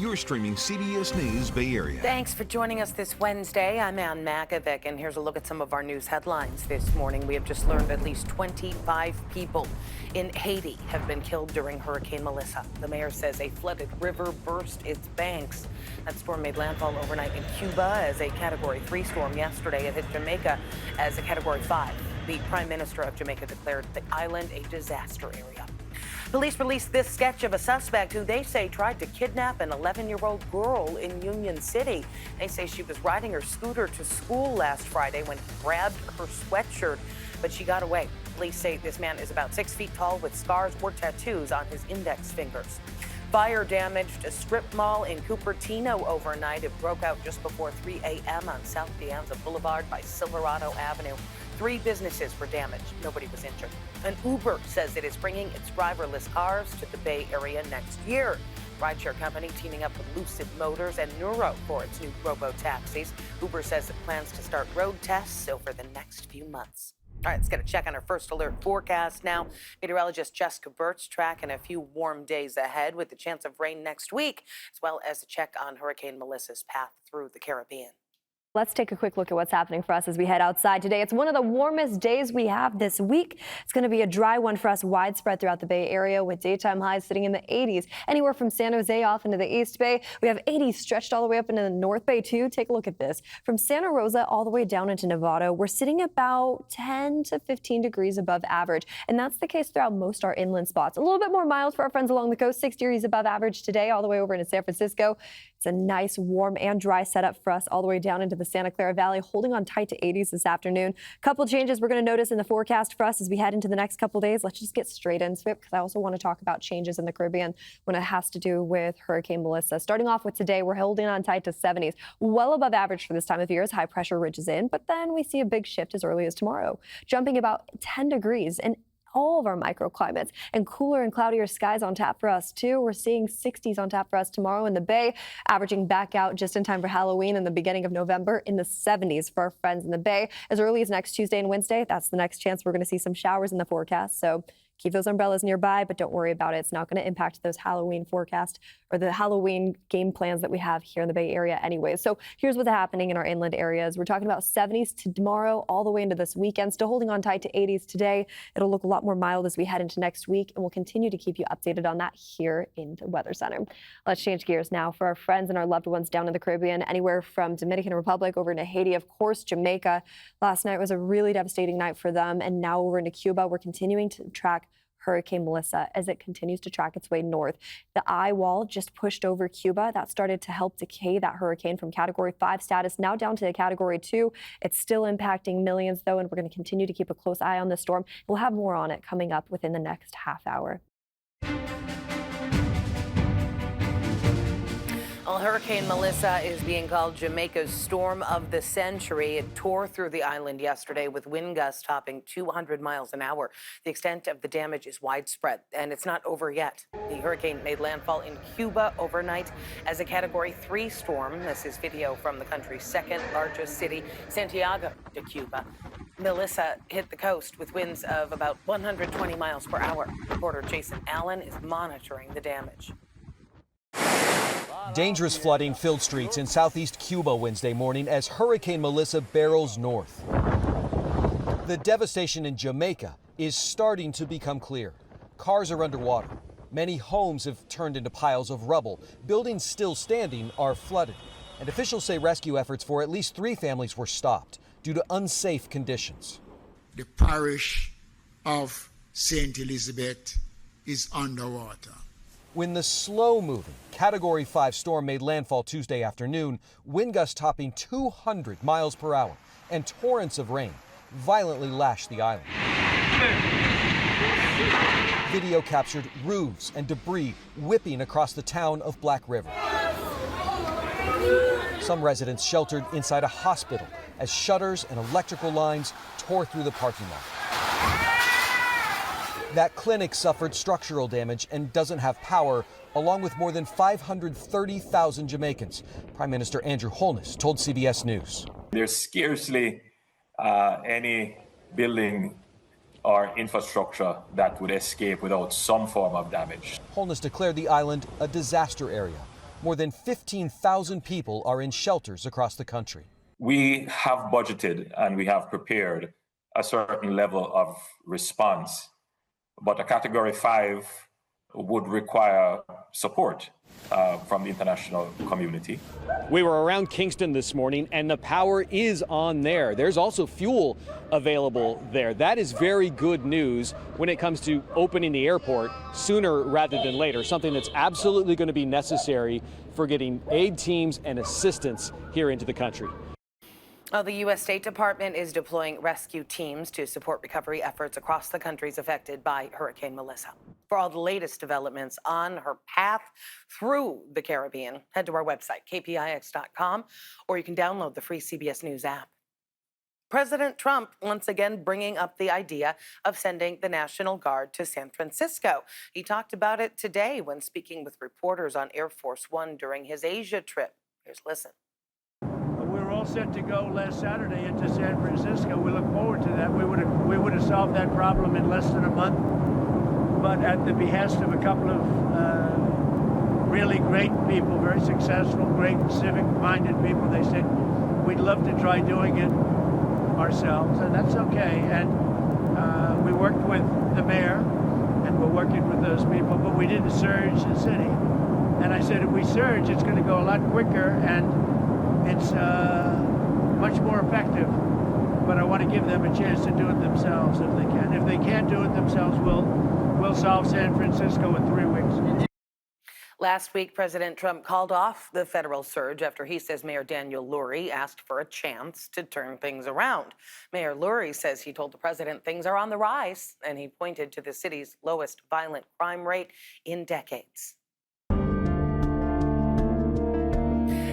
You're streaming CBS News Bay Area. Thanks for joining us this Wednesday. I'm Ann Makovic, and here's a look at some of our news headlines this morning. We have just learned at least 25 people in Haiti have been killed during Hurricane Melissa. The mayor says a flooded river burst its banks. That storm made landfall overnight in Cuba as a Category 3 storm yesterday. It hit Jamaica as a Category 5. The Prime Minister of Jamaica declared the island a disaster area. Police released this sketch of a suspect who they say tried to kidnap an 11-year-old girl in Union City. They say she was riding her scooter to school last Friday when he grabbed her sweatshirt, but she got away. Police say this man is about 6 feet tall with scars or tattoos on his index fingers. Fire damaged a strip mall in Cupertino overnight. It broke out just before 3 a.m. on South Piazza Boulevard by Silverado Avenue. 3 businesses were damaged. Nobody was injured. An Uber says it is bringing its driverless cars to the Bay Area next year. Rideshare company teaming up with Lucid Motors and Nuro for its new robo-taxis. Uber says it plans to start road tests over the next few months. All right, let's get a check on our first alert forecast now. Meteorologist Jessica Burt's tracking a few warm days ahead with the chance of rain next week, as well as a check on Hurricane Melissa's path through the Caribbean. Let's take a quick look at what's happening for us as we head outside today. It's one of the warmest days we have this week. It's going to be a dry one for us widespread throughout the Bay Area with daytime highs sitting in the 80s. Anywhere from San Jose off into the East Bay. We have 80s stretched all the way up into the North Bay too. Take a look at this. From Santa Rosa all the way down into Nevada, we're sitting about 10 to 15 degrees above average. And that's the case throughout most our inland spots. A little bit more mild for our friends along the coast, 6 degrees above average today all the way over into San Francisco. It's a nice, warm and dry setup for us all the way down into the Santa Clara Valley, holding on tight to 80s this afternoon. Couple changes we're going to notice in the forecast for us as we head into the next couple days. Let's just get straight into it because I also want to talk about changes in the Caribbean when it has to do with Hurricane Melissa. Starting off with today, we're holding on tight to 70s, well above average for this time of year as high pressure ridges in. But then we see a big shift as early as tomorrow, jumping about 10 degrees and all of our microclimates and cooler and cloudier skies on tap for us too. We're seeing 60s on tap for us tomorrow in the Bay, averaging back out just in time for Halloween in the beginning of November in the 70s for our friends in the Bay. As early as next Tuesday and Wednesday, that's the next chance we're going to see some showers in the forecast. So keep those umbrellas nearby, but don't worry about it. It's not going to impact those Halloween forecast or the Halloween game plans that we have here in the Bay Area anyway. So here's what's happening in our inland areas. We're talking about 70s to tomorrow all the way into this weekend, still holding on tight to 80s today. It'll look a lot more mild as we head into next week, and we'll continue to keep you updated on that here in the Weather Center. Let's change gears now for our friends and our loved ones down in the Caribbean, anywhere from Dominican Republic over into Haiti, of course, Jamaica. Last night was a really devastating night for them, and now over into Cuba. We're continuing to track Hurricane Melissa as it continues to track its way north. The eye wall just pushed over Cuba. That started to help decay that hurricane from Category 5 status now down to Category 2. It's still impacting millions, though, and we're going to continue to keep a close eye on this storm. We'll have more on it coming up within the next half hour. Well, Hurricane Melissa is being called Jamaica's storm of the century. It tore through the island yesterday with wind gusts topping 200 miles an hour. The extent of the damage is widespread, and it's not over yet. The hurricane made landfall in Cuba overnight as a Category 3 storm. This is video from the country's second largest city, Santiago de Cuba. Melissa hit the coast with winds of about 120 miles per hour. Reporter Jason Allen is monitoring the damage. Dangerous flooding filled streets in southeast Cuba Wednesday morning as Hurricane Melissa barrels north. The devastation in Jamaica is starting to become clear. Cars are underwater. Many homes have turned into piles of rubble. Buildings still standing are flooded. And officials say rescue efforts for at least 3 families were stopped due to unsafe conditions. The parish of St. Elizabeth is underwater. When the slow-moving Category 5 storm made landfall Tuesday afternoon, wind gusts topping 200 miles per hour and torrents of rain violently lashed the island. Video captured roofs and debris whipping across the town of Black River. Some residents sheltered inside a hospital as shutters and electrical lines tore through the parking lot. That clinic suffered structural damage and doesn't have power, along with more than 530,000 Jamaicans. Prime Minister Andrew Holness told CBS News. There's scarcely any building or infrastructure that would escape without some form of damage. Holness declared the island a disaster area. More than 15,000 people are in shelters across the country. We have budgeted and we have prepared a certain level of response, but a Category 5 would require support from the international community. We were around Kingston this morning and the power is on there. There's also fuel available there. That is very good news when it comes to opening the airport sooner rather than later, something that's absolutely going to be necessary for getting aid teams and assistance here into the country. Well, the U.S. State Department is deploying rescue teams to support recovery efforts across the countries affected by Hurricane Melissa. For all the latest developments on her path through the Caribbean, head to our website, kpix.com, or you can download the free CBS News app. President Trump once again bringing up the idea of sending the National Guard to San Francisco. He talked about it today when speaking with reporters on Air Force One during his Asia trip. Here's listen. All set to go last Saturday into San Francisco. We look forward to that. We would have solved that problem in less than a month, but at the behest of a couple of really great people, very successful, great civic-minded people, they said we'd love to try doing it ourselves, and that's okay. And we worked with the mayor, and we're working with those people, but we didn't surge the city. And I said, if we surge, it's going to go a lot quicker, and it's much more effective, but I want to give them a chance to do it themselves if they can. If they can't do it themselves, we'll solve San Francisco in 3 weeks. Last week, President Trump called off the federal surge after he says Mayor Daniel Lurie asked for a chance to turn things around. Mayor Lurie says he told the president things are on the rise, and he pointed to the city's lowest violent crime rate in decades.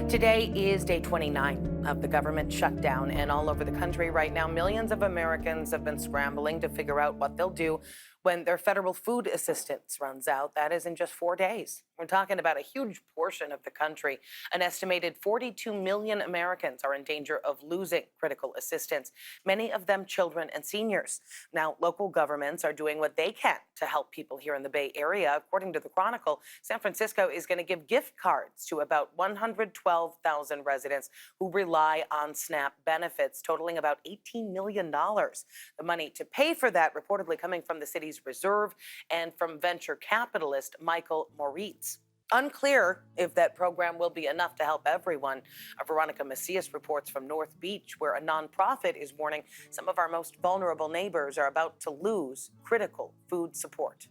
Today is day 29 of the government shutdown, and all over the country right now, millions of Americans have been scrambling to figure out what they'll do when their federal food assistance runs out. That is in just 4 days. We're talking about a huge portion of the country. An estimated 42 million Americans are in danger of losing critical assistance, many of them children and seniors. Now, local governments are doing what they can to help people here in the Bay Area. According to the Chronicle, San Francisco is going to give gift cards to about 112,000 residents who rely on SNAP benefits, totaling about $18 million. The money to pay for that reportedly coming from the city's reserve and from venture capitalist Michael Moritz. Unclear if that program will be enough to help everyone. Veronica Macias reports from North Beach, where a nonprofit is warning some of our most vulnerable neighbors are about to lose critical food support.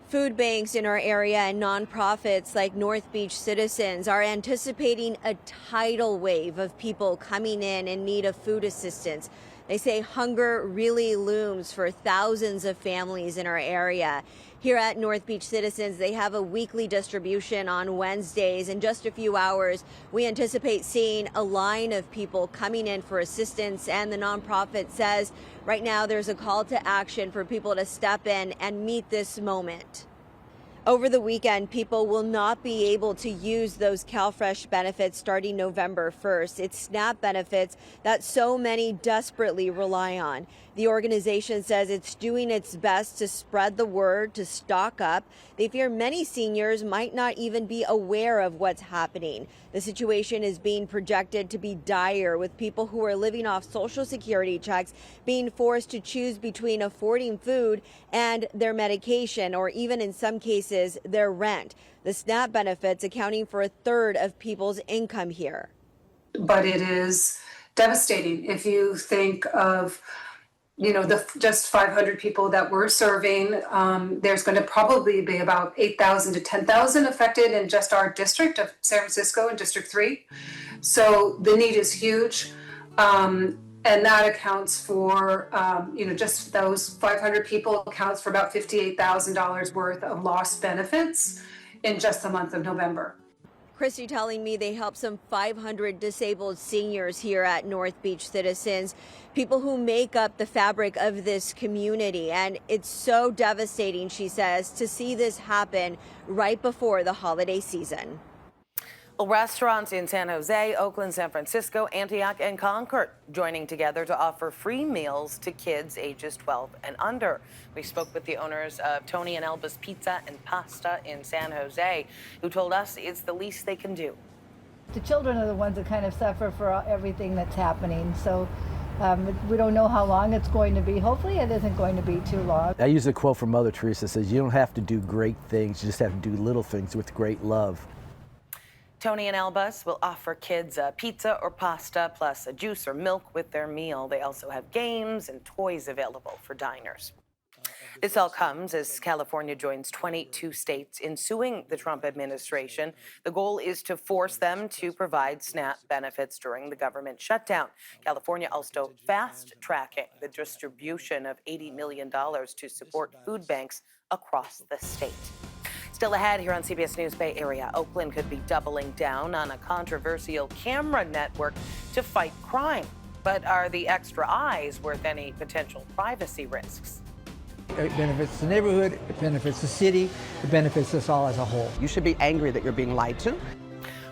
Food banks in our area and nonprofits like North Beach Citizens are anticipating a tidal wave of people coming in need of food assistance. They say hunger really looms for thousands of families in our area. Here at North Beach Citizens, they have a weekly distribution on Wednesdays. In just a few hours, we anticipate seeing a line of people coming in for assistance. And the nonprofit says right now there's a call to action for people to step in and meet this moment. Over the weekend, people will not be able to use those CalFresh benefits starting November 1st. It's SNAP benefits that so many desperately rely on. The organization says it's doing its best to spread the word to stock up. They fear many seniors might not even be aware of what's happening. The situation is being projected to be dire, with people who are living off Social Security checks being forced to choose between affording food and their medication, or even in some cases, their rent. The SNAP benefits accounting for a third of people's income here. But it is devastating if you think of the just 500 people that we're serving. There's going to probably be about 8,000 to 10,000 affected in just our district of San Francisco and District 3. So the need is huge. And that accounts for, just those 500 people accounts for about $58,000 worth of lost benefits in just the month of November. Christy telling me they help some 500 disabled seniors here at North Beach Citizens, people who make up the fabric of this community. And it's so devastating, she says, to see this happen right before the holiday season. Well, restaurants in San Jose, Oakland, San Francisco, Antioch, and Concord joining together to offer free meals to kids ages 12 and under. We spoke with the owners of Tony and Elba's Pizza and Pasta in San Jose, who told us it's the least they can do. The children are the ones that kind of suffer for everything that's happening. So we don't know how long it's going to be. Hopefully it isn't going to be too long. I use a quote from Mother Teresa that says, you don't have to do great things, you just have to do little things with great love. Tony and Elba's will offer kids a pizza or pasta plus a juice or milk with their meal. They also have games and toys available for diners. This all comes as California joins 22 states in suing the Trump administration. The goal is to force them to provide SNAP benefits during the government shutdown. California also fast-tracking the distribution of $80 million to support food banks across the state. Still ahead here on CBS News Bay Area, Oakland could be doubling down on a controversial camera network to fight crime. But are the extra eyes worth any potential privacy risks? It benefits the neighborhood, it benefits the city, it benefits us all as a whole. You should be angry that you're being lied to.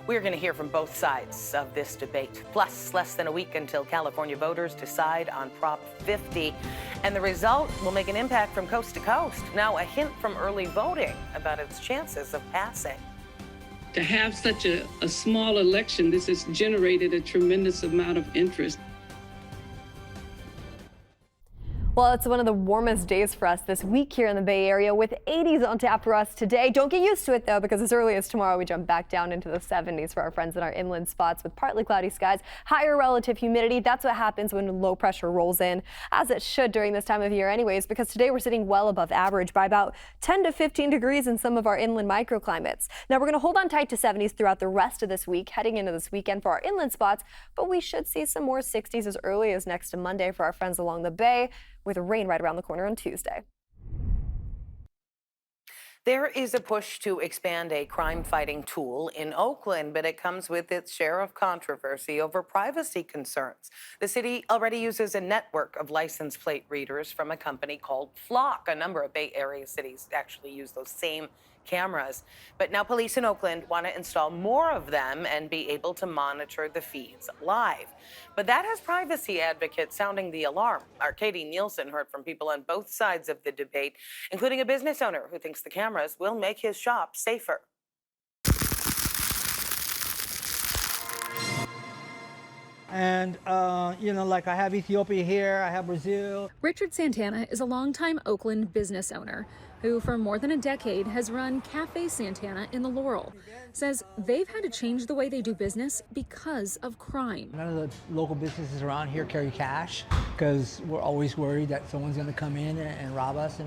We're going to hear from both sides of this debate. Plus, less than a week until California voters decide on Prop 50. And the result will make an impact from coast to coast. Now, a hint from early voting about its chances of passing. To have such a small election, this has generated a tremendous amount of interest. Well, it's one of the warmest days for us this week here in the Bay Area with 80s on tap for us today. Don't get used to it, though, because as early as tomorrow, we jump back down into the 70s for our friends in our inland spots with partly cloudy skies, higher relative humidity. That's what happens when low pressure rolls in, as it should during this time of year anyways, because today we're sitting well above average by about 10 to 15 degrees in some of our inland microclimates. Now, we're going to hold on tight to 70s throughout the rest of this week, heading into this weekend for our inland spots, but we should see some more 60s as early as next Monday for our friends along the bay, with rain right around the corner on Tuesday. There is a push to expand a crime-fighting tool in Oakland, but it comes with its share of controversy over privacy concerns. The city already uses a network of license plate readers from a company called Flock. A number of Bay Area cities actually use those same cameras. But now police in Oakland want to install more of them and be able to monitor the feeds live. But that has privacy advocates sounding the alarm. Our Katie Nielsen heard from people on both sides of the debate, including a business owner who thinks the cameras will make his shop safer. And, like I have Ethiopia here, I have Brazil. Richard Santana is a longtime Oakland business owner who for more than a decade has run Cafe Santana in the Laurel. Says they've had to change the way they do business because of crime. None of the local businesses around here carry cash because we're always worried that someone's going to come in and rob us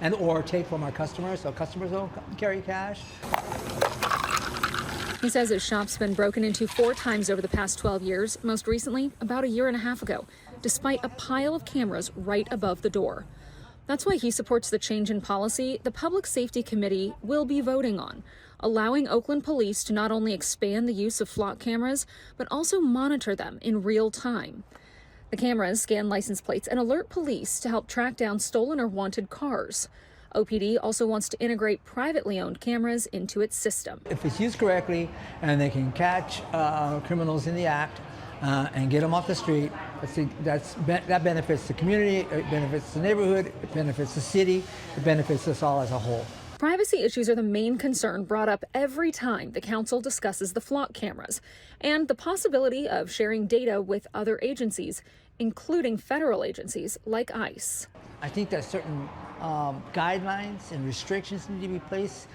and or take from our customers, so customers don't carry cash. He says his shop's been broken into 4 times over the past 12 years, most recently about a year and a half ago, despite a pile of cameras right above the door. That's why he supports the change in policy the Public Safety Committee will be voting on, allowing Oakland police to not only expand the use of Flock cameras, but also monitor them in real time. The cameras scan license plates and alert police to help track down stolen or wanted cars. OPD also wants to integrate privately owned cameras into its system. If it's used correctly and they can catch criminals in the act and get them off the street, that benefits the community, it benefits the neighborhood, it benefits the city, it benefits us all as a whole. Privacy issues are the main concern brought up every time the council discusses the Flock cameras and the possibility of sharing data with other agencies, including federal agencies like ICE. I think that certain guidelines and restrictions need to be placed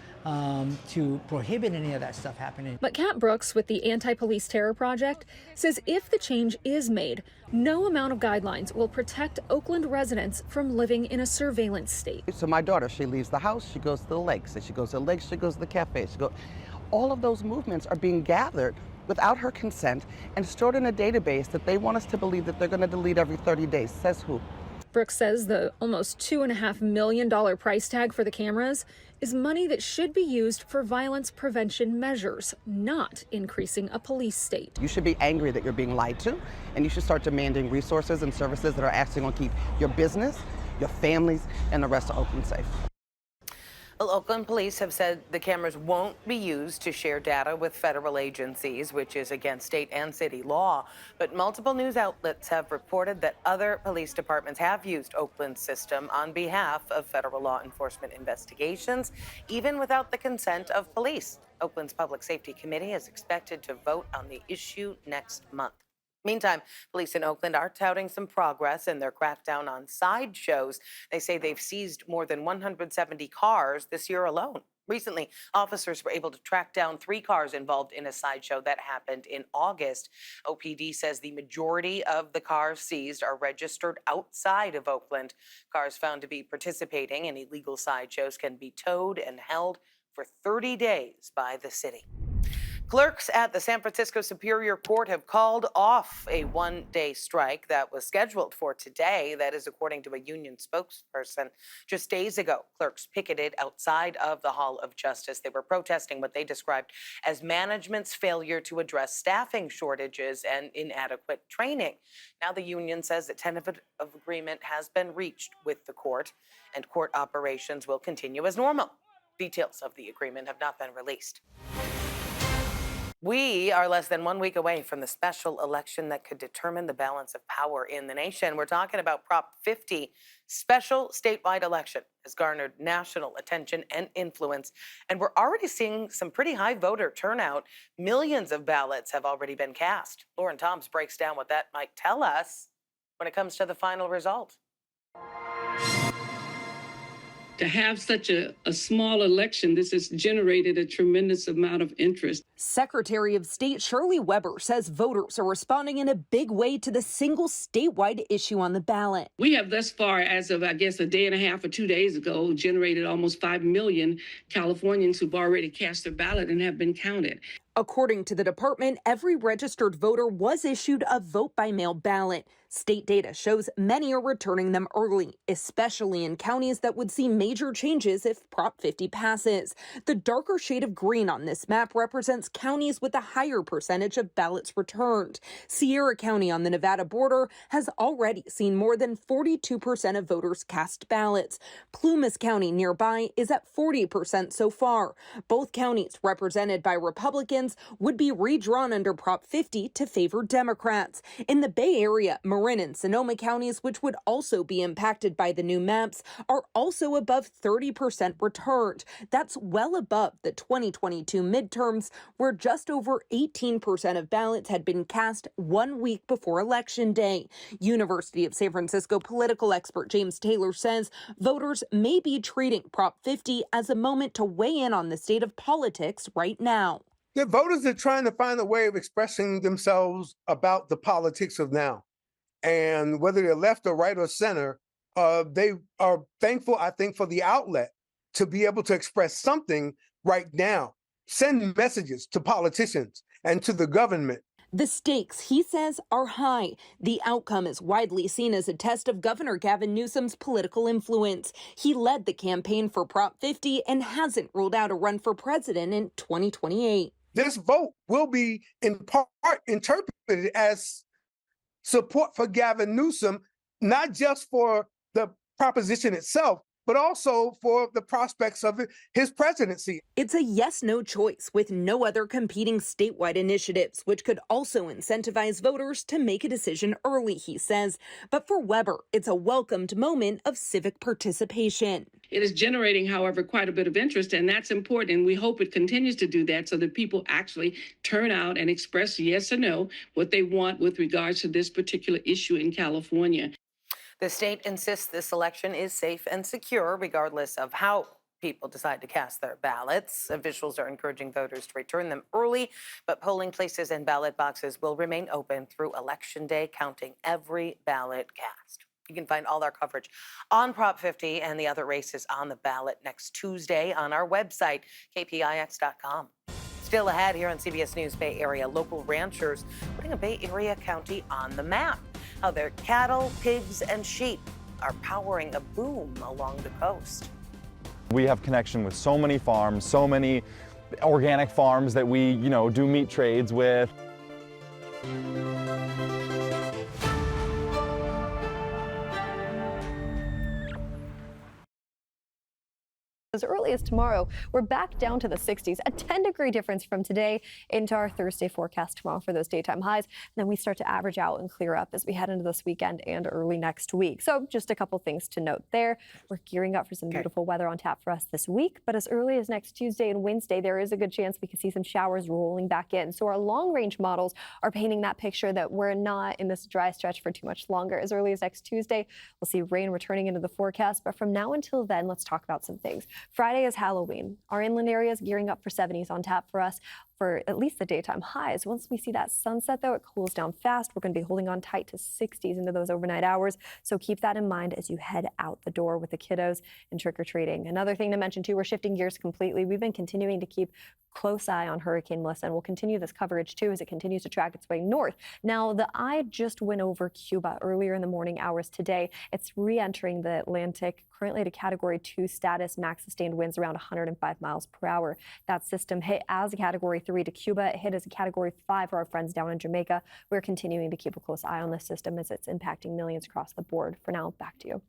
to prohibit any of that stuff happening. But Kat Brooks with the Anti-Police Terror Project says if the change is made, no amount of guidelines will protect Oakland residents from living in a surveillance state. So my daughter, she leaves the house, she goes to the lakes, and she goes to the lakes, she goes to the cafe. All of those movements are being gathered without her consent and stored in a database that they want us to believe that they're going to delete every 30 days. Says who? Brooks says the almost $2.5 million price tag for the cameras is money that should be used for violence prevention measures, not increasing a police state. You should be angry that you're being lied to, and you should start demanding resources and services that are actually going to keep your business, your families, and the rest of Oakland safe. Well, Oakland police have said the cameras won't be used to share data with federal agencies, which is against state and city law. But multiple news outlets have reported that other police departments have used Oakland's system on behalf of federal law enforcement investigations, even without the consent of police. Oakland's Public Safety Committee is expected to vote on the issue next month. Meantime, police in Oakland are touting some progress in their crackdown on sideshows. They say they've seized more than 170 cars this year alone. Recently, officers were able to track down 3 cars involved in a sideshow that happened in August. OPD says the majority of the cars seized are registered outside of Oakland. Cars found to be participating in illegal sideshows can be towed and held for 30 days by the city. Clerks at the San Francisco Superior Court have called off a one-day strike that was scheduled for today. That is according to a union spokesperson. Just days ago, clerks picketed outside of the Hall of Justice. They were protesting what they described as management's failure to address staffing shortages and inadequate training. Now the union says that tentative agreement has been reached with the court, and court operations will continue as normal. Details of the agreement have not been released. We are less than 1 week away from the special election that could determine the balance of power in the nation. We're talking about Prop 50. Special statewide election has garnered national attention and influence, and we're already seeing some pretty high voter turnout. Millions of ballots have already been cast. Lauren Toms breaks down what that might tell us when it comes to the final result. To have such a small election, this has generated a tremendous amount of interest. Secretary of State Shirley Weber says voters are responding in a big way to the single statewide issue on the ballot. We have thus far, as of, I guess, a day and a half or 2 days ago, generated almost 5 million Californians who've already cast their ballot and have been counted. According to the department, every registered voter was issued a vote-by-mail ballot. State data shows many are returning them early, especially in counties that would see major changes if Prop 50 passes. The darker shade of green on this map represents counties with a higher percentage of ballots returned. Sierra County on the Nevada border has already seen more than 42% of voters cast ballots. Plumas County nearby is at 40% so far. Both counties represented by Republicans would be redrawn under Prop 50 to favor Democrats. In the Bay Area, Marin and Sonoma counties, which would also be impacted by the new maps, are also above 30% returned. That's well above the 2022 midterms, where just over 18% of ballots had been cast 1 week before Election Day. University of San Francisco political expert James Taylor says voters may be treating Prop 50 as a moment to weigh in on the state of politics right now. The voters are trying to find a way of expressing themselves about the politics of now. And whether they're left or right or center, they are thankful, I think, for the outlet to be able to express something right now, send messages to politicians and to the government. The stakes, he says, are high. The outcome is widely seen as a test of Governor Gavin Newsom's political influence. He led the campaign for Prop 50 and hasn't ruled out a run for president in 2028. This vote will be in part interpreted as support for Gavin Newsom, not just for the proposition itself, but also for the prospects of his presidency. It's a yes-no choice with no other competing statewide initiatives, which could also incentivize voters to make a decision early, he says. But for Weber, it's a welcomed moment of civic participation. It is generating, however, quite a bit of interest, and that's important. And we hope it continues to do that so that people actually turn out and express yes or no what they want with regards to this particular issue in California. The state insists this election is safe and secure, regardless of how people decide to cast their ballots. Officials are encouraging voters to return them early, but polling places and ballot boxes will remain open through Election Day, counting every ballot cast. You can find all our coverage on Prop 50 and the other races on the ballot next Tuesday on our website, kpix.com. Still ahead here on CBS News Bay Area, local ranchers putting a Bay Area county on the map. How their cattle, pigs, and sheep are powering a boom along the coast. We have connection with so many farms, so many organic farms that we, do meat trades with. As early as tomorrow, we're back down to the 60s, a 10-degree difference from today into our Thursday forecast tomorrow for those daytime highs. And then we start to average out and clear up as we head into this weekend and early next week. So just a couple things to note there. We're gearing up for some beautiful weather on tap for us this week, but as early as next Tuesday and Wednesday, there is a good chance we could see some showers rolling back in. So our long-range models are painting that picture that we're not in this dry stretch for too much longer. As early as next Tuesday, we'll see rain returning into the forecast, but from now until then, let's talk about some things. Friday is Halloween. Our inland areas gearing up for 70s on tap for us for at least the daytime highs. Once we see that sunset, though, it cools down fast. We're going to be holding on tight to 60s into those overnight hours. So keep that in mind as you head out the door with the kiddos and trick-or-treating. Another thing to mention, too, we're shifting gears completely. We've been continuing to keep close eye on Hurricane Melissa, and we'll continue this coverage, too, as it continues to track its way north. Now, the eye just went over Cuba earlier in the morning hours today. It's re-entering the Atlantic, currently at a Category 2 status, max sustained winds around 105 miles per hour. That system hit as a Category 3 to Cuba. It hit as a Category 5 for our friends down in Jamaica. We're continuing to keep a close eye on this system as it's impacting millions across the board. For now, back to you.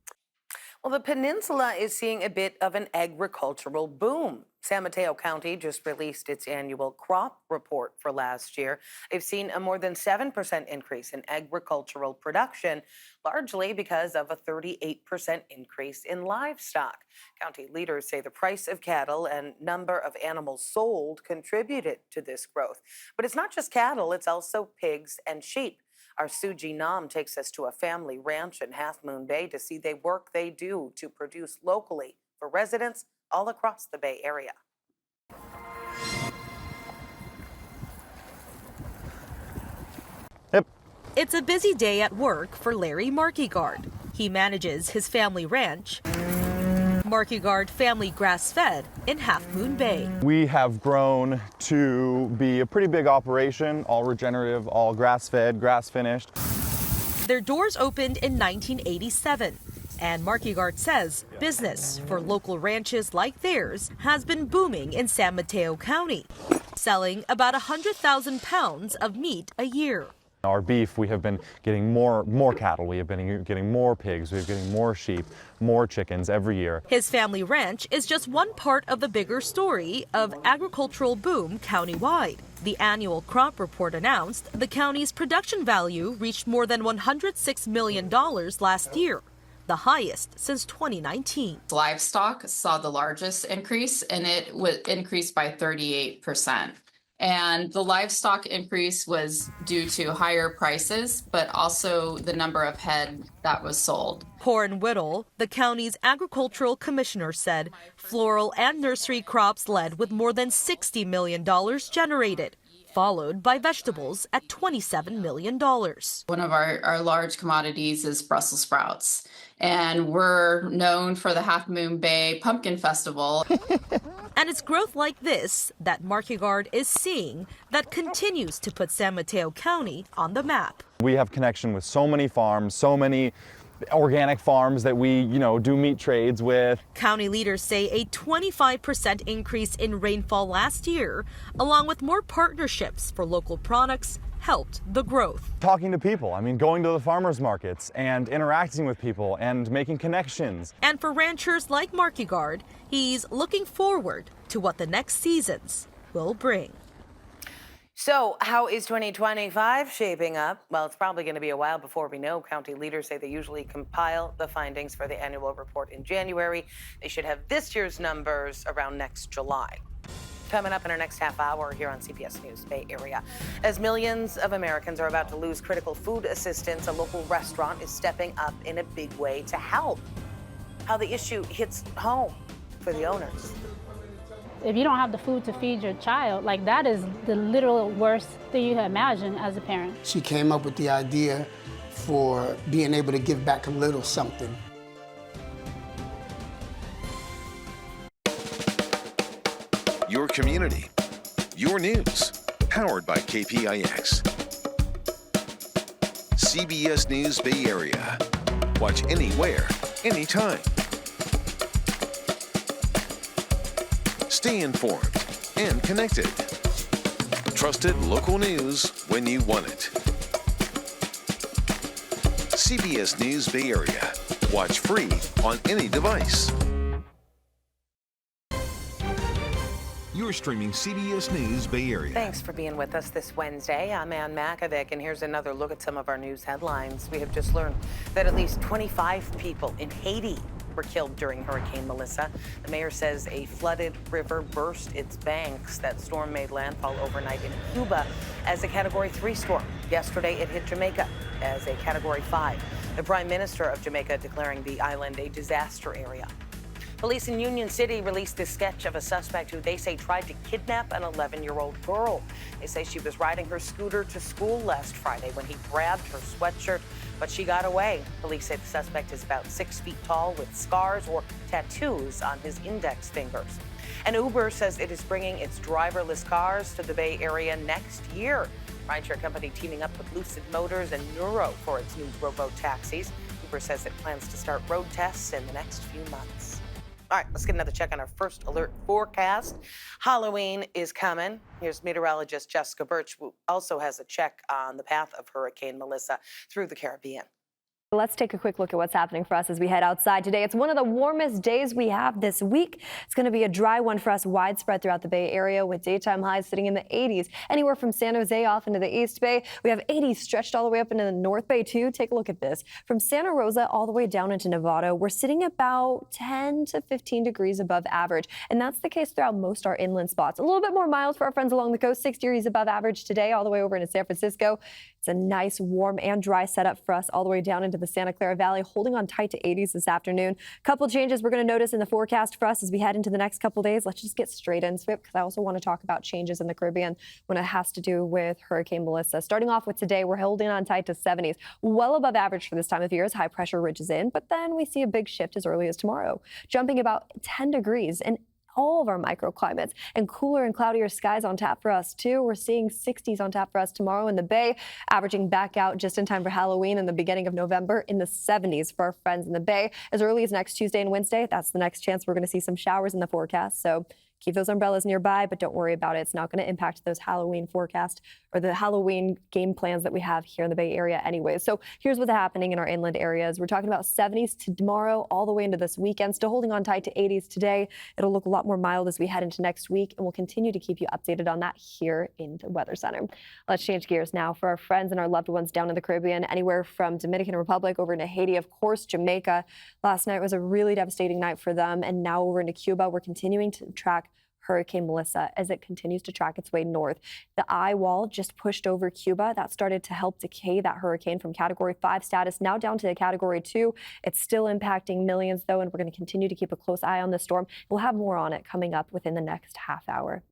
Well, the peninsula is seeing a bit of an agricultural boom. San Mateo County just released its annual crop report for last year. They've seen a more than 7% increase in agricultural production, largely because of a 38% increase in livestock. County leaders say the price of cattle and number of animals sold contributed to this growth. But it's not just cattle, it's also pigs and sheep. Our Suji Nam takes us to a family ranch in Half Moon Bay to see the work they do to produce locally for residents all across the Bay Area. It's a busy day at work for Larry Markegard. He manages his family ranch, Markegard Family Grass-Fed in Half Moon Bay. We have grown to be a pretty big operation, all regenerative, all grass-fed, grass-finished. Their doors opened in 1987, and Markegard says business for local ranches like theirs has been booming in San Mateo County, selling about 100,000 pounds of meat a year. Our beef, we have been getting more cattle, we have been getting more pigs, we've been getting more sheep, more chickens every year. His family ranch is just one part of the bigger story of agricultural boom countywide. The annual crop report announced the county's production value reached more than $106 million last year, the highest since 2019. Livestock saw the largest increase, and it increased by 38%. And the livestock increase was due to higher prices, but also the number of head that was sold. Corin Whittle, the county's agricultural commissioner, said floral and nursery crops led with more than $60 million generated, followed by vegetables at $27 million. One of our large commodities is Brussels sprouts, and we're known for the Half Moon Bay Pumpkin Festival. And it's growth like this that Markegard is seeing that continues to put San Mateo County on the map. We have connection with so many farms, so many organic farms that we, do meat trades with. County leaders say a 25% increase in rainfall last year, along with more partnerships for local products, helped the growth. Talking to people, going to the farmers markets and interacting with people and making connections. And for ranchers like Markegard, he's looking forward to what the next seasons will bring. So how is 2025 shaping up? Well, it's probably going to be a while before we know. County leaders say they usually compile the findings for the annual report in January. They should have this year's numbers around next July. Coming up in our next half hour here on CBS News Bay Area. As millions of Americans are about to lose critical food assistance, a local restaurant is stepping up in a big way to help. How the issue hits home for the owners. If you don't have the food to feed your child, that is the literal worst thing you can imagine as a parent. She came up with the idea for being able to give back a little something. Your community, your news, powered by KPIX. CBS News Bay Area. Watch anywhere, anytime. Stay informed and connected. Trusted local news when you want it. CBS News Bay Area. Watch free on any device. You're streaming CBS News Bay Area. Thanks for being with us this Wednesday. I'm Ann Makovic, and here's another look at some of our news headlines. We have just learned that at least 25 people in Haiti were killed during Hurricane Melissa. The mayor says a flooded river burst its banks. That storm made landfall overnight in Cuba as a Category 3 storm. Yesterday, it hit Jamaica as a Category 5. The Prime Minister of Jamaica declaring the island a disaster area. Police in Union City released this sketch of a suspect who they say tried to kidnap an 11-year-old girl. They say she was riding her scooter to school last Friday when he grabbed her sweatshirt, but she got away. Police say the suspect is about 6 feet tall with scars or tattoos on his index fingers. And Uber says it is bringing its driverless cars to the Bay Area next year. Rideshare company teaming up with Lucid Motors and Nuro for its new robo-taxis. Uber says it plans to start road tests in the next few months. All right, let's get another check on our first alert forecast. Halloween is coming. Here's meteorologist Jessica Birch, who also has a check on the path of Hurricane Melissa through the Caribbean. Let's take a quick look at what's happening for us as we head outside today. It's one of the warmest days we have this week. It's going to be a dry one for us widespread throughout the Bay Area with daytime highs sitting in the 80s. Anywhere from San Jose off into the East Bay. We have 80s stretched all the way up into the North Bay too. Take a look at this. From Santa Rosa all the way down into Nevada, we're sitting about 10 to 15 degrees above average. And that's the case throughout most our inland spots. A little bit more mild for our friends along the coast. 6 degrees above average today all the way over into San Francisco. It's a nice, warm and dry setup for us all the way down into the Santa Clara Valley, holding on tight to 80s this afternoon. Couple changes we're going to notice in the forecast for us as we head into the next couple days. Let's just get straight into it because I also want to talk about changes in the Caribbean when it has to do with Hurricane Melissa. Starting off with today, we're holding on tight to 70s, well above average for this time of year as high pressure ridges in, but then we see a big shift as early as tomorrow, jumping about 10 degrees and all of our microclimates and cooler and cloudier skies on tap for us too. We're seeing 60s on tap for us tomorrow in the Bay, averaging back out just in time for Halloween in the beginning of November in the 70s for our friends in the Bay. As early as next Tuesday and Wednesday, that's the next chance we're going to see some showers in the forecast. So keep those umbrellas nearby, but don't worry about it. It's not going to impact those Halloween forecast or the Halloween game plans that we have here in the Bay Area anyway. So here's what's happening in our inland areas. We're talking about 70s to tomorrow all the way into this weekend, still holding on tight to 80s today. It'll look a lot more mild as we head into next week, and we'll continue to keep you updated on that here in the Weather Center. Let's change gears now for our friends and our loved ones down in the Caribbean, anywhere from Dominican Republic over into Haiti, of course, Jamaica. Last night was a really devastating night for them, and now over into Cuba. We're continuing to track Hurricane Melissa as it continues to track its way north. The eye wall just pushed over Cuba. That started to help decay that hurricane from Category 5 status now down to a Category 2. It's still impacting millions, though, and we're going to continue to keep a close eye on the storm. We'll have more on it coming up within the next half hour.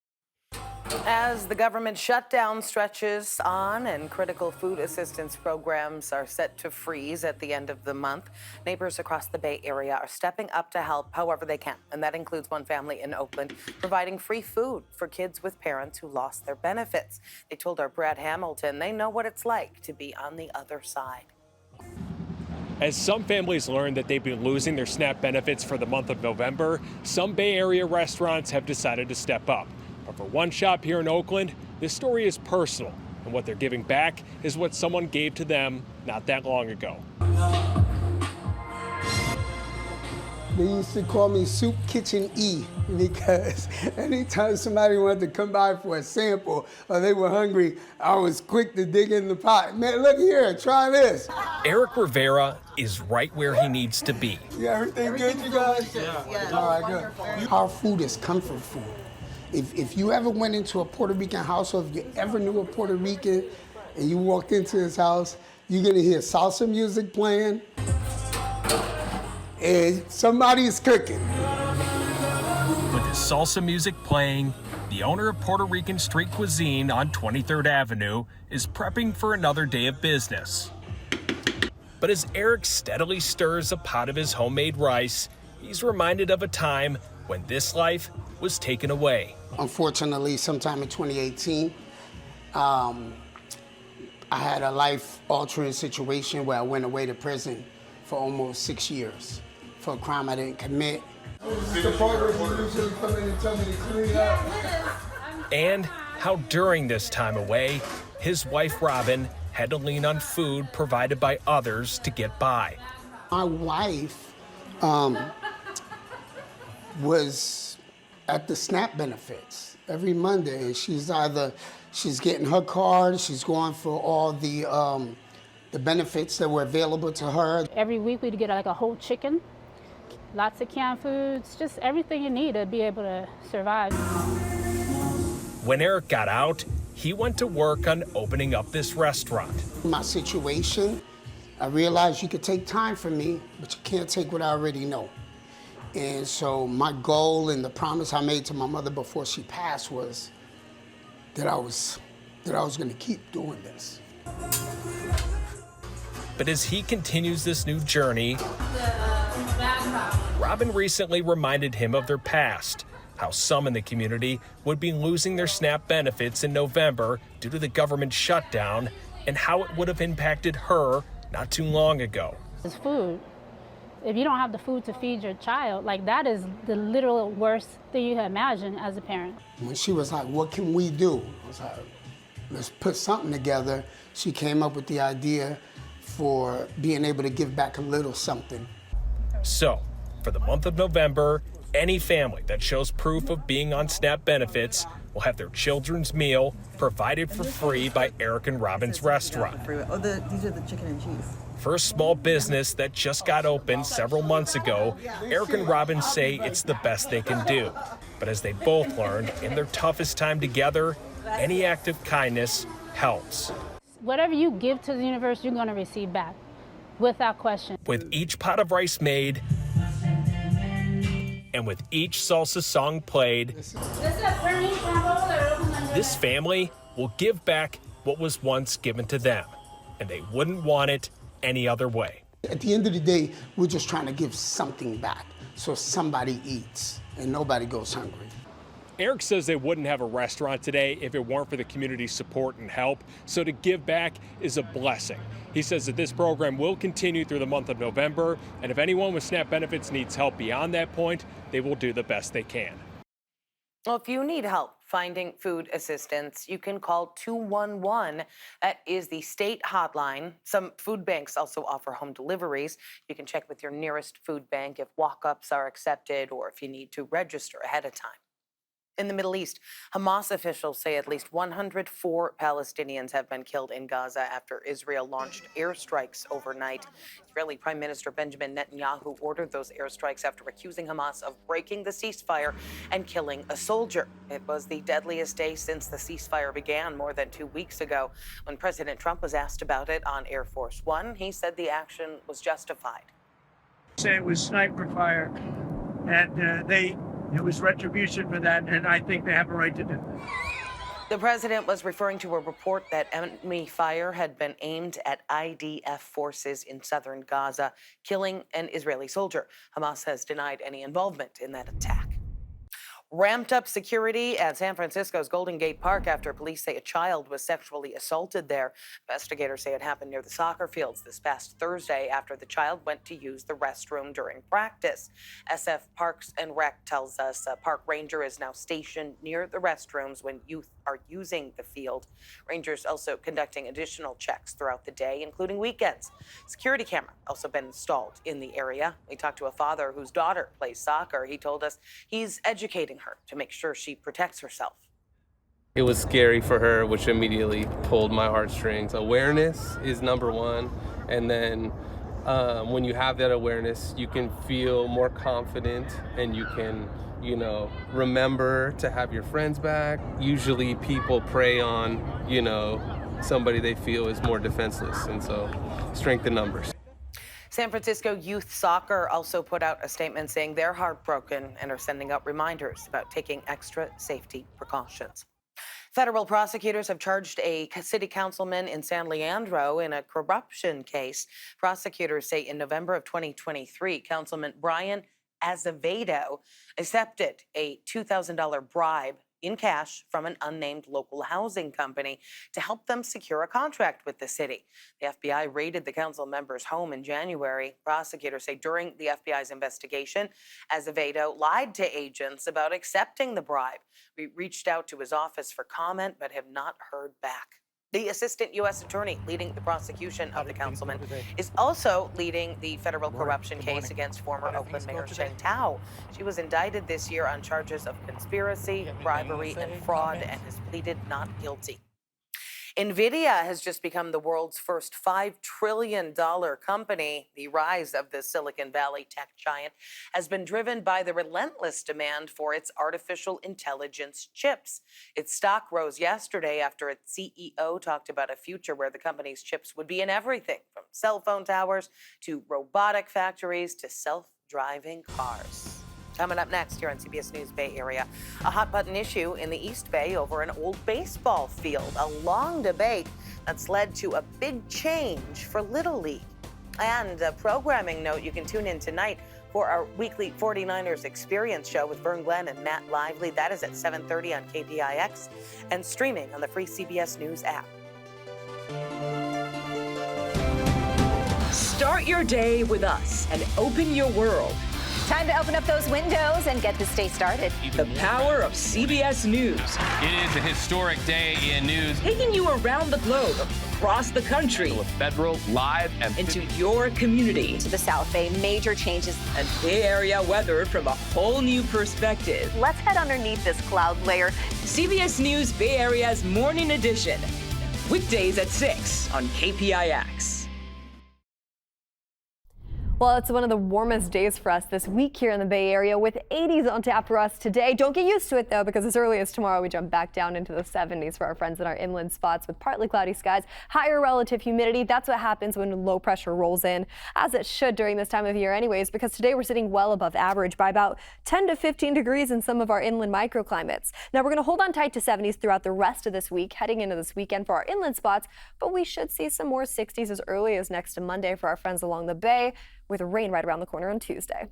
As the government shutdown stretches on and critical food assistance programs are set to freeze at the end of the month, neighbors across the Bay Area are stepping up to help however they can. And that includes one family in Oakland providing free food for kids with parents who lost their benefits. They told our Brad Hamilton they know what it's like to be on the other side. As some families learn that they've been losing their SNAP benefits for the month of November, some Bay Area restaurants have decided to step up. But for one shop here in Oakland, this story is personal, and what they're giving back is what someone gave to them not that long ago. They used to call me Soup Kitchen E because anytime somebody wanted to come by for a sample or they were hungry, I was quick to dig in the pot. Man, look here, try this. Eric Rivera is right where he needs to be. Yeah, everything good, you guys? Yeah. All right, good. Our food is comfort food. If you ever went into a Puerto Rican household, if you ever knew a Puerto Rican and you walked into his house, you're gonna hear salsa music playing and somebody's cooking. With his salsa music playing, the owner of Puerto Rican Street Cuisine on 23rd Avenue is prepping for another day of business. But as Eric steadily stirs a pot of his homemade rice, he's reminded of a time when this life was taken away. Unfortunately, sometime in 2018, I had a life-altering situation where I went away to prison for almost 6 years for a crime I didn't commit. This is the part where you usually come in and tell me to clean up. And how during this time away, his wife Robin had to lean on food provided by others to get by. My wife was at the SNAP benefits. every Monday. She's getting her card, she's going for all the benefits that were available to her. Every week we'd get like a whole chicken, lots of canned foods, just everything you need to be able to survive. When Eric got out, he went to work on opening up this restaurant. My situation, I realized you could take time from me, but you can't take what I already know. And so my goal and the promise I made to my mother before she passed was that I was going to keep doing this. But as he continues this new journey, Robin recently reminded him of their past, how some in the community would be losing their SNAP benefits in November due to the government shutdown, and how it would have impacted her not too long ago. It's food. If you don't have the food to feed your child, like that is the literal worst thing you can imagine as a parent. When she was like, what can we do? I was like, let's put something together. She came up with the idea for being able to give back a little something. So, for the month of November, any family that shows proof of being on SNAP benefits will have their children's meal provided for free by Eric and Robin's restaurant. Oh, these are the chicken and cheese. For a small business that just got opened several months ago, Eric and Robin say it's the best they can do. But as they both learned, in their toughest time together, any act of kindness helps. Whatever you give to the universe, you're going to receive back, without question. With each pot of rice made, and with each salsa song played, this family will give back what was once given to them, and they wouldn't want it any other way. At the end of the day, we're just trying to give something back so somebody eats and nobody goes hungry. Eric says they wouldn't have a restaurant today if it weren't for the community's support and help, so to give back is a blessing. He says that this program will continue through the month of November, and if anyone with SNAP benefits needs help beyond that point, they will do the best they can. Well, if you need help finding food assistance, you can call 211. That is the state hotline. Some food banks also offer home deliveries. You can check with your nearest food bank if walk-ups are accepted or if you need to register ahead of time. In the Middle East, Hamas officials say at least 104 Palestinians have been killed in Gaza after Israel launched airstrikes overnight. Israeli Prime Minister Benjamin Netanyahu ordered those airstrikes after accusing Hamas of breaking the ceasefire and killing a soldier. It was the deadliest day since the ceasefire began more than 2 weeks ago. When President Trump was asked about it on Air Force One, he said the action was justified. Say it was sniper fire, and it was retribution for that, and I think they have a right to do that. The president was referring to a report that enemy fire had been aimed at IDF forces in southern Gaza, killing an Israeli soldier. Hamas has denied any involvement in that attack. Ramped up security at San Francisco's Golden Gate Park after police say a child was sexually assaulted there. Investigators say it happened near the soccer fields this past Thursday after the child went to use the restroom during practice. SF Parks and Rec tells us a park ranger is now stationed near the restrooms when youth are using the field. Rangers also conducting additional checks throughout the day, including weekends. Security camera also been installed in the area. We talked to a father whose daughter plays soccer. He told us he's educating her to make sure she protects herself. It was scary for her, which immediately pulled my heartstrings. Awareness is number one, and then when you have that awareness, you can feel more confident and you can, remember to have your friends back. Usually people prey on, somebody they feel is more defenseless, and so strength in numbers. San Francisco Youth Soccer also put out a statement saying they're heartbroken and are sending out reminders about taking extra safety precautions. Federal prosecutors have charged a city councilman in San Leandro in a corruption case. Prosecutors say in November of 2023, Councilman Brian Azevedo accepted a $2,000 bribe in cash from an unnamed local housing company to help them secure a contract with the city. The FBI raided the council member's home in January. Prosecutors say during the FBI's investigation, Azevedo lied to agents about accepting the bribe. We reached out to his office for comment, but have not heard back. The assistant U.S. attorney leading the prosecution of the councilman is also leading the federal corruption case against former Oakland Mayor Sheng Tao. She was indicted this year on charges of conspiracy, bribery, and fraud, and has pleaded not guilty. NVIDIA has just become the world's first $5 trillion company. The rise of the Silicon Valley tech giant has been driven by the relentless demand for its artificial intelligence chips. Its stock rose yesterday after its CEO talked about a future where the company's chips would be in everything, from cell phone towers to robotic factories to self-driving cars. Coming up next here on CBS News Bay Area, a hot-button issue in the East Bay over an old baseball field, a long debate that's led to a big change for Little League. And a programming note, you can tune in tonight for our weekly 49ers Experience show with Vern Glenn and Matt Lively. That is at 7:30 on KPIX and streaming on the free CBS News app. Start your day with us and open your world. Time to open up those windows and get this day started. The power of CBS News. It is a historic day in news. Taking you around the globe, across the country. With federal, live, and into your community. To the South Bay, major changes. And Bay Area weather from a whole new perspective. Let's head underneath this cloud layer. CBS News Bay Area's Morning Edition. Weekdays at 6 on KPIX. Well, it's one of the warmest days for us this week here in the Bay Area with 80s on tap for us today. Don't get used to it, though, because as early as tomorrow, we jump back down into the 70s for our friends in our inland spots with partly cloudy skies, higher relative humidity. That's what happens when low pressure rolls in, as it should during this time of year anyways, because today we're sitting well above average by about 10 to 15 degrees in some of our inland microclimates. Now, we're going to hold on tight to 70s throughout the rest of this week, heading into this weekend for our inland spots, but we should see some more 60s as early as next Monday for our friends along the bay, with rain right around the corner on Tuesday.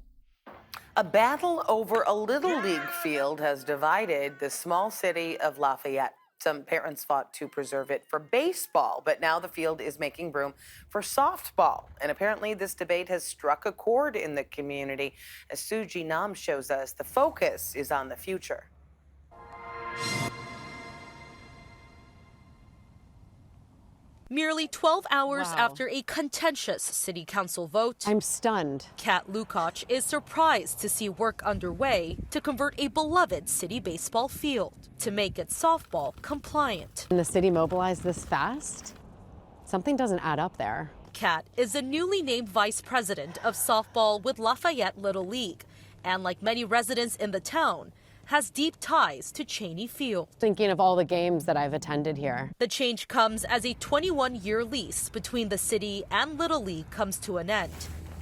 A battle over a Little League field has divided the small city of Lafayette. Some parents fought to preserve it for baseball, but now the field is making room for softball. And apparently this debate has struck a chord in the community. As Suji Nam shows us, the focus is on the future. Merely 12 hours after a contentious city council vote, I'm stunned. Kat Lukacs is surprised to see work underway to convert a beloved city baseball field to make it softball compliant. When the city mobilized this fast, something doesn't add up there. Kat is the newly named vice president of softball with Lafayette Little League, and like many residents in the town, has deep ties to Cheney Field. Thinking of all the games that I've attended here. The change comes as a 21-year lease between the city and Little League comes to an end.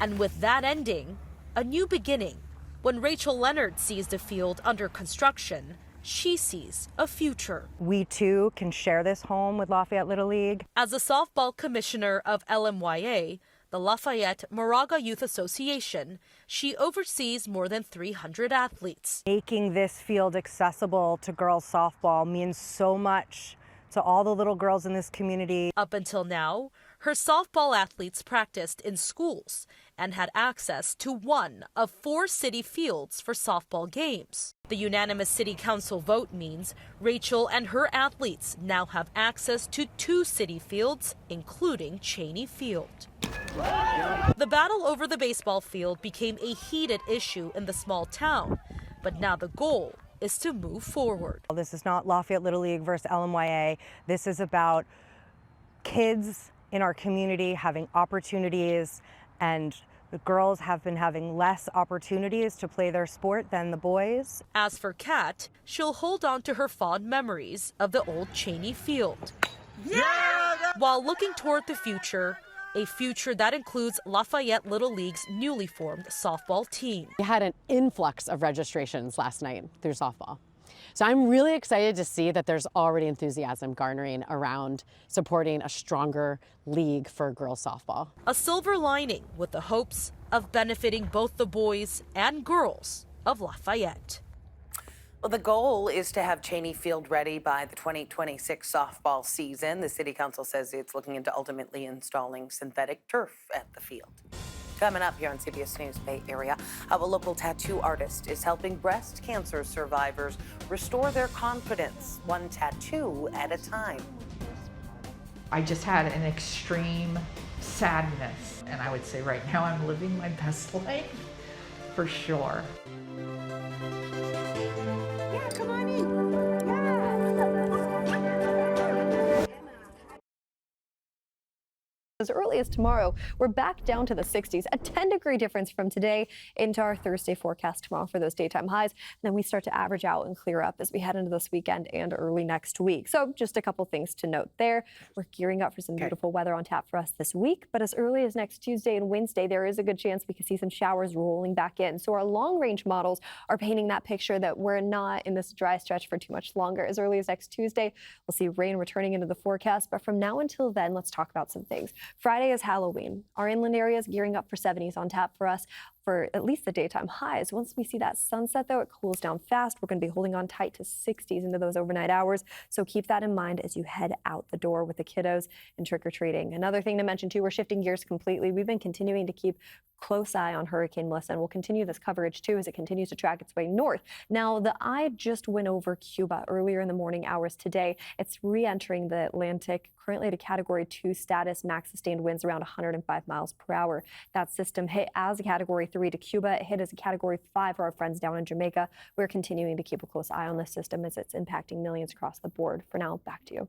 And with that ending, a new beginning. When Rachel Leonard sees the field under construction, she sees a future. We too can share this home with Lafayette Little League. As a softball commissioner of LMYA, the Lafayette Moraga Youth Association, she oversees more than 300 athletes. Making this field accessible to girls softball means so much to all the little girls in this community. Up until now, her softball athletes practiced in schools and had access to one of 4 city fields for softball games. The unanimous city council vote means Rachel and her athletes now have access to 2 city fields, including Cheney Field. The battle over the baseball field became a heated issue in the small town, but now the goal is to move forward. This is not Lafayette Little League versus LMYA. This is about kids in our community having opportunities, and the girls have been having less opportunities to play their sport than the boys. As for Kat, she'll hold on to her fond memories of the old Cheney Field. Yeah! While looking toward the future, a future that includes Lafayette Little League's newly formed softball team. We had an influx of registrations last night through softball. So I'm really excited to see that there's already enthusiasm garnering around supporting a stronger league for girls softball. A silver lining with the hopes of benefiting both the boys and girls of Lafayette. Well, the goal is to have Cheney Field ready by the 2026 softball season. The city council says it's looking into ultimately installing synthetic turf at the field. Coming up here on CBS News Bay Area, how a local tattoo artist is helping breast cancer survivors restore their confidence, one tattoo at a time. I just had an extreme sadness, and I would say right now I'm living my best life, for sure. Yeah, come on in. As early as tomorrow, we're back down to the 60s, a 10-degree difference from today into our Thursday forecast tomorrow for those daytime highs. And then we start to average out and clear up as we head into this weekend and early next week. So just a couple things to note there. We're gearing up for some beautiful weather on tap for us this week, but as early as next Tuesday and Wednesday, there is a good chance we could see some showers rolling back in. So our long-range models are painting that picture that we're not in this dry stretch for too much longer. As early as next Tuesday, we'll see rain returning into the forecast, but from now until then, let's talk about some things. Friday is Halloween. Our inland areas gearing up for 70s on tap for us for at least the daytime highs. Once we see that sunset, though, it cools down fast. We're going to be holding on tight to 60s into those overnight hours. So keep that in mind as you head out the door with the kiddos and trick-or-treating. Another thing to mention, too, we're shifting gears completely. We've been continuing to keep close eye on Hurricane Melissa, and we'll continue this coverage, too, as it continues to track its way north. Now, the eye just went over Cuba earlier in the morning hours today. It's re-entering the Atlantic, currently at a Category 2 status, max sustained winds around 105 miles per hour. That system hit as a Category 3 to Cuba. It hit as a Category 5 for our friends down in Jamaica. We're continuing to keep a close eye on this system as it's impacting millions across the board. For now, back to you.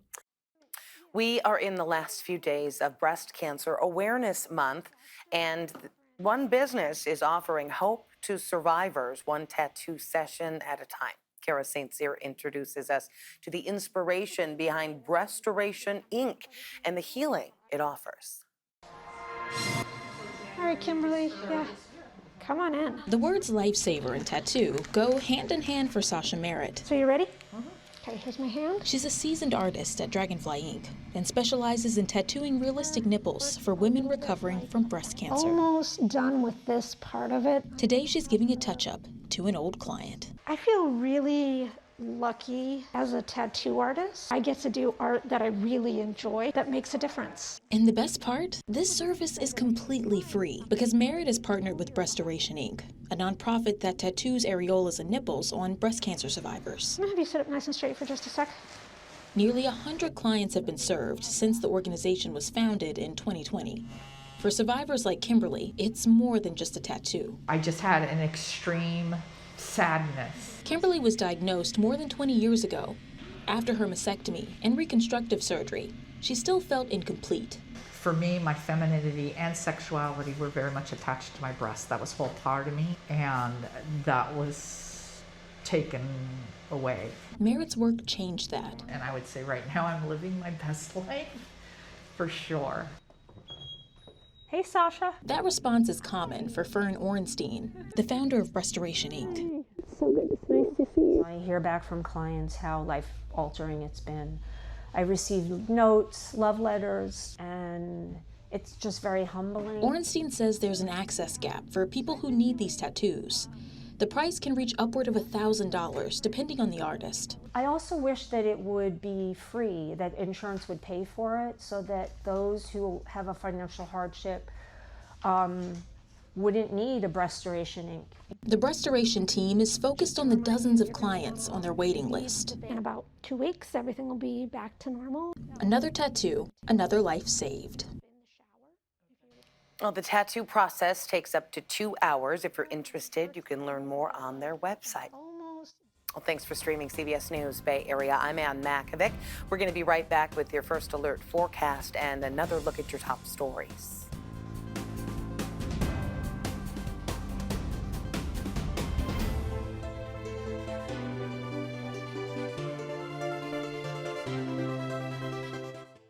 We are in the last few days of Breast Cancer Awareness Month, and one business is offering hope to survivors, one tattoo session at a time. Kara St. Cyr introduces us to the inspiration behind Brestoration Inc. and the healing it offers. All right, Kimberly, yeah, come on in. The words lifesaver and tattoo go hand in hand for Sasha Merritt. So you ready? Okay, here's my hand. She's a seasoned artist at Dragonfly Inc. and specializes in tattooing realistic nipples for women recovering from breast cancer. Almost done with this part of it. Today she's giving a touch-up to an old client. I feel really lucky as a tattoo artist. I get to do art that I really enjoy that makes a difference. And the best part? This service is completely free because Merritt is partnered with Brestoration Inc., a nonprofit that tattoos areolas and nipples on breast cancer survivors. I'm gonna have you sit up nice and straight for just a sec. Nearly 100 clients have been served since the organization was founded in 2020. For survivors like Kimberly, it's more than just a tattoo. I just had an extreme sadness. Kimberly was diagnosed more than 20 years ago. After her mastectomy and reconstructive surgery, she still felt incomplete. For me, my femininity and sexuality were very much attached to my breast. That was a whole part of me, and that was taken away. Merritt's work changed that. And I would say right now I'm living my best life, for sure. Hey, Sasha. That response is common for Fern Orenstein, the founder of Brestoration Inc. It's so good. It's nice to see you. I hear back from clients how life-altering it's been. I receive notes, love letters, and it's just very humbling. Orenstein says there's an access gap for people who need these tattoos. The price can reach upward of $1,000, depending on the artist. I also wish that it would be free, that insurance would pay for it, so that those who have a financial hardship wouldn't need a Brestoration Inc. The Brestoration team is focused on the dozens of clients on their waiting list. In about 2 weeks, everything will be back to normal. Another tattoo, another life saved. Well, the tattoo process takes up to 2 hours. If you're interested, you can learn more on their website. Well, thanks for streaming CBS News Bay Area. I'm Ann Makovic. We're going to be right back with your first alert forecast and another look at your top stories.